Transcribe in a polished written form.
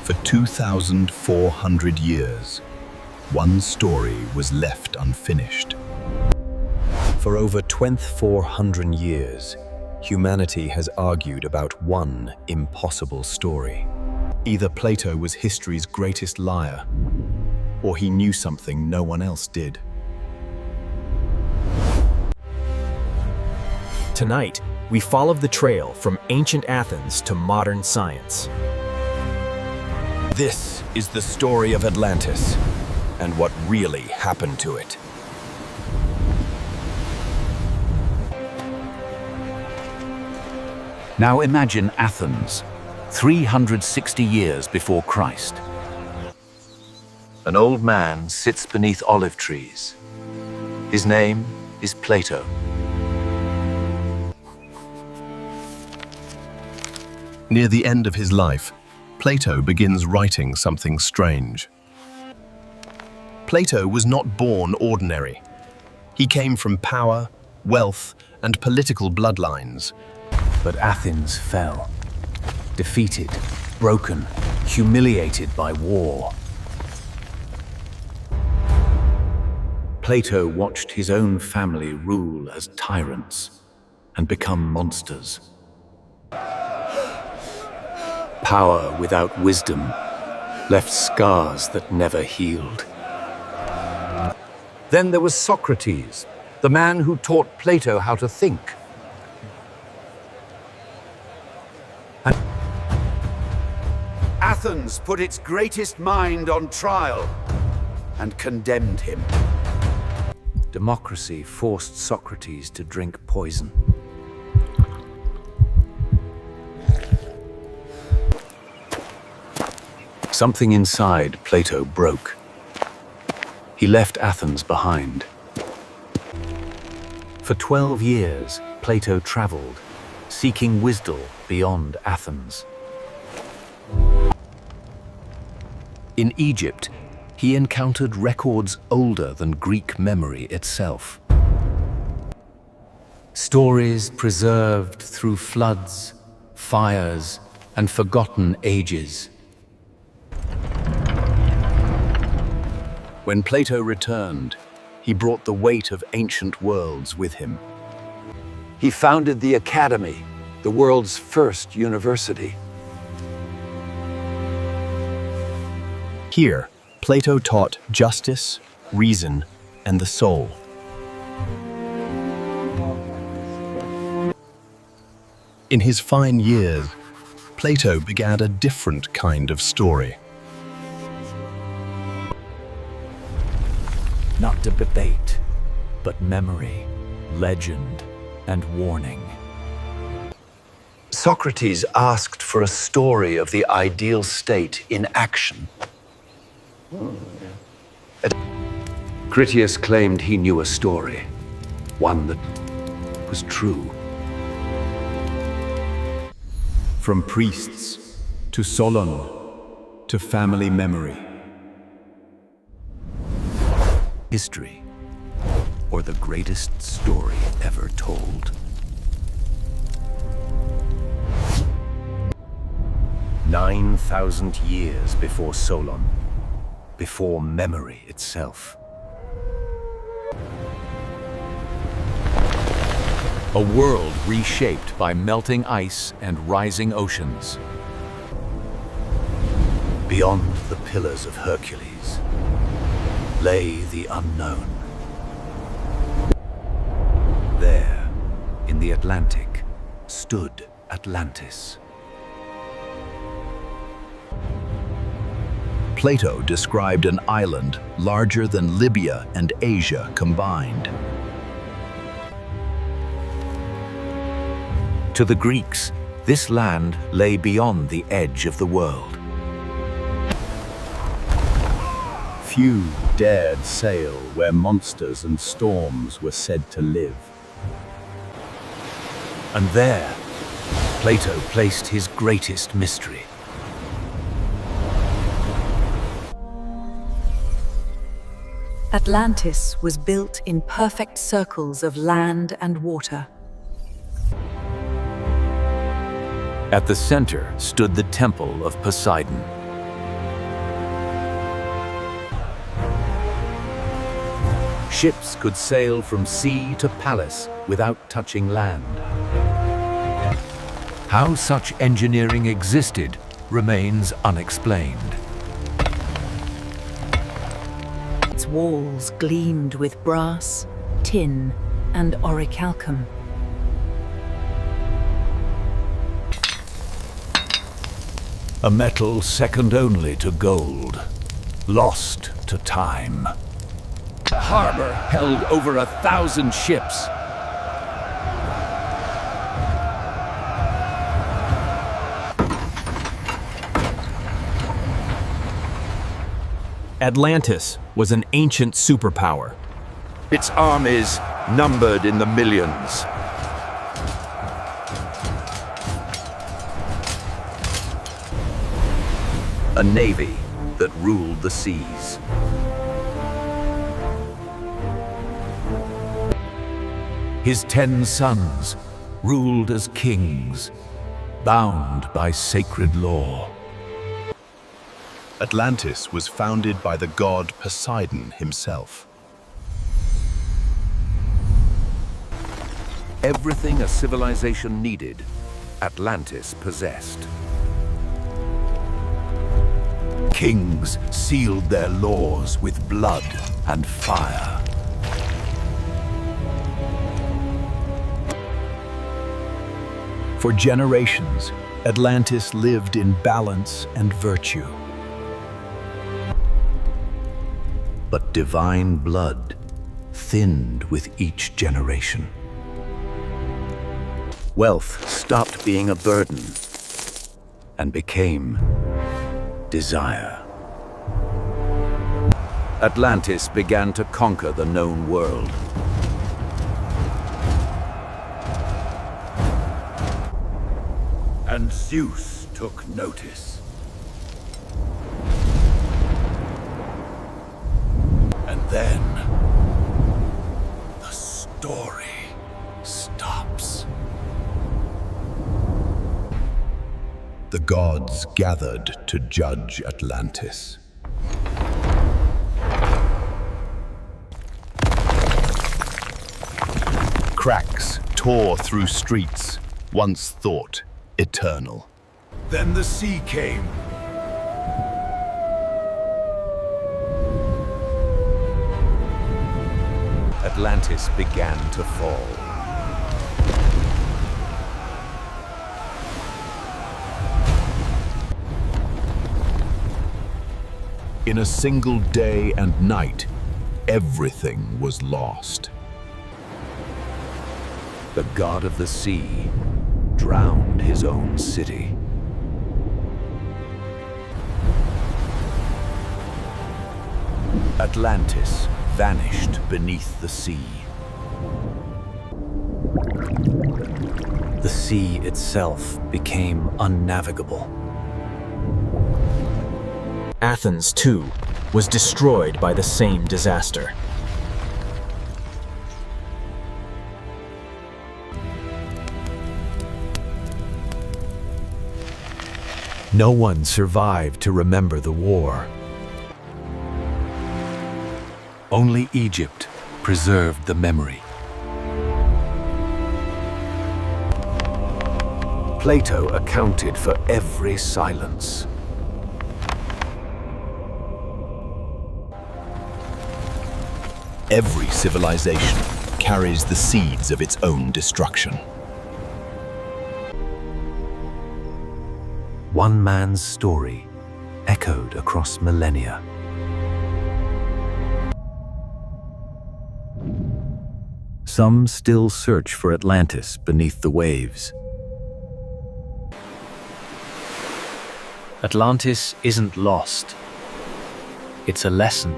For 2,400 years, one story was left unfinished. For over 2,400 years, humanity has argued about one impossible story. Either Plato was history's greatest liar, or he knew something no one else did. Tonight, we follow the trail from ancient Athens to modern science. This is the story of Atlantis and what really happened to it. Now imagine Athens, 360 years before Christ. An old man sits beneath olive trees. His name is Plato. Near the end of his life, Plato begins writing something strange. Plato was not born ordinary. He came from power, wealth, and political bloodlines. But Athens fell, defeated, broken, humiliated by war. Plato watched his own family rule as tyrants and become monsters. Power without wisdom left scars that never healed. Then there was Socrates, the man who taught Plato how to think. Athens put its greatest mind on trial and condemned him. Democracy forced Socrates to drink poison. Something inside Plato broke. He left Athens behind. For 12 years, Plato traveled, seeking wisdom beyond Athens. In Egypt, he encountered records older than Greek memory itself. Stories preserved through floods, fires, and forgotten ages. When Plato returned, he brought the weight of ancient worlds with him. He founded the Academy, the world's first university. Here, Plato taught justice, reason, and the soul. In his fine years, Plato began a different kind of story. Not debate, but memory, legend, and warning. Socrates asked for a story of the ideal state in action. Critias claimed he knew a story, one that was true. From priests to Solon to family memory. History, or the greatest story ever told. "9,000 years before Solon, before memory itself. A world reshaped by melting ice and rising oceans. Beyond the Pillars of Hercules lay the unknown. There, in the Atlantic, stood Atlantis. Plato described an island larger than Libya and Asia combined. To the Greeks, this land lay beyond the edge of the world. Few dared sail where monsters and storms were said to live. And there, Plato placed his greatest mystery. Atlantis was built in perfect circles of land and water. At the center stood the Temple of Poseidon, Ships could sail from sea to palace without touching land. How such engineering existed remains unexplained. Its walls gleamed with brass, tin, and orichalcum. A metal second only to gold, lost to time. The harbor held over 1,000 ships. Atlantis was an ancient superpower. Its armies numbered in the millions. A navy that ruled the seas. His 10 sons ruled as kings, bound by sacred law. Atlantis was founded by the god Poseidon himself. Everything a civilization needed, Atlantis possessed. Kings sealed their laws with blood and fire. For generations, Atlantis lived in balance and virtue. But divine blood thinned with each generation. Wealth stopped being a burden and became desire. Atlantis began to conquer the known world. And Zeus took notice. And then the story stops. The gods gathered to judge Atlantis. Cracks tore through streets, once thought eternal. Then the sea came. Atlantis began to fall. In a single day and night, everything was lost. The god of the sea drowned his own city. Atlantis vanished beneath the sea. The sea itself became unnavigable. Athens, too, was destroyed by the same disaster. No one survived to remember the war. Only Egypt preserved the memory. Plato accounted for every silence. Every civilization carries the seeds of its own destruction. One man's story echoed across millennia. Some still search for Atlantis beneath the waves. Atlantis isn't lost. It's a lesson.